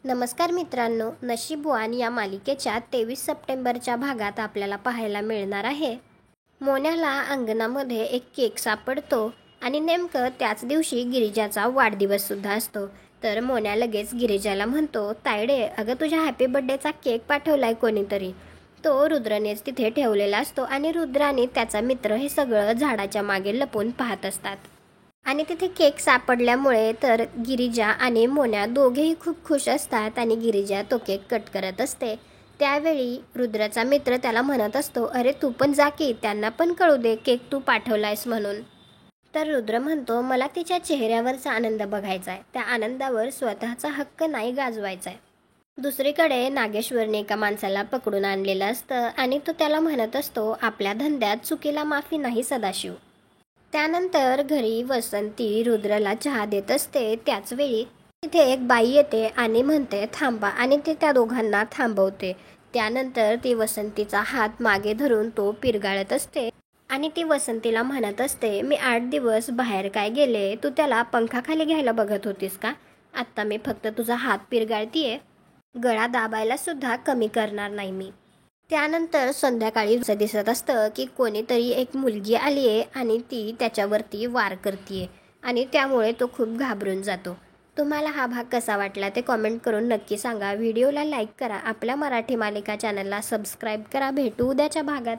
नमस्कार मित्रांनो, नशीबवान या मालिकेच्या 23 सप्टेंबरच्या भागात आपल्याला पाहायला मिळणार आहे. मोन्याला अंगणामध्ये एक केक सापडतो आणि नेमकं त्याच दिवशी गिरिजाचा वाढदिवस सुद्धा असतो. तर मोन्या लगेच गिरिजाला म्हणतो, तायडे अगं तुझ्या हॅपी बर्थडेचा केक पाठवलाय कोणीतरी. तो रुद्रनेच तिथे ठेवलेला असतो आणि रुद्र आणि त्याचा मित्र हे सगळं झाडाच्या मागे लपून पाहत असतात. आणि तिथे केक सापडल्यामुळे तर गिरिजा आणि मोन्या दोघेही खूप खुश असतात आणि गिरिजा तो केक कट करत असते. त्यावेळी रुद्राचा मित्र त्याला म्हणत असतो, अरे तू पण जा की, त्यांना पण कळू दे केक तू पाठवलायस म्हणून. तर रुद्र म्हणतो, मला तिच्या चेहऱ्यावरचा आनंद बघायचा आहे, त्या आनंदावर स्वतःचा हक्क नाही गाजवायचा आहे. दुसरीकडे नागेश्वरने एका माणसाला पकडून आणलेलं असतं आणि तो त्याला म्हणत असतो, आपल्या धंद्यात चुकीला माफी नाही सदाशिव. त्यानंतर घरी वसंती रुद्रला चहा देत असते. त्याच वेळी तिथे एक बाई येते आणि म्हणते थांबा आणि ते त्या दोघांना थांबवते. त्यानंतर ती वसंतीचा हात मागे धरून तो पिरगाळत असते आणि ती वसंतीला म्हणत असते, मी 8 दिवस बाहेर काय गेले, तू त्याला पंखाखाली घ्यायला बघत होतीस का? आत्ता मी फक्त तुझा हात पिरगाळतीये, गळा दाबायला सुद्धा कमी करणार नाही मी. त्यानंतर संध्याकाळी असं दिसत असतं की कोणीतरी एक मुलगी आली आहे आणि ती त्याच्यावरती वार करतीये आणि त्यामुळे तो खूप घाबरून जातो. तुम्हाला हा भाग कसा वाटला ते कॉमेंट करून नक्की सांगा. व्हिडिओला लाईक करा, आपल्या मराठी मालिका चॅनलला सबस्क्राईब करा. भेटू उद्याच्या भागात.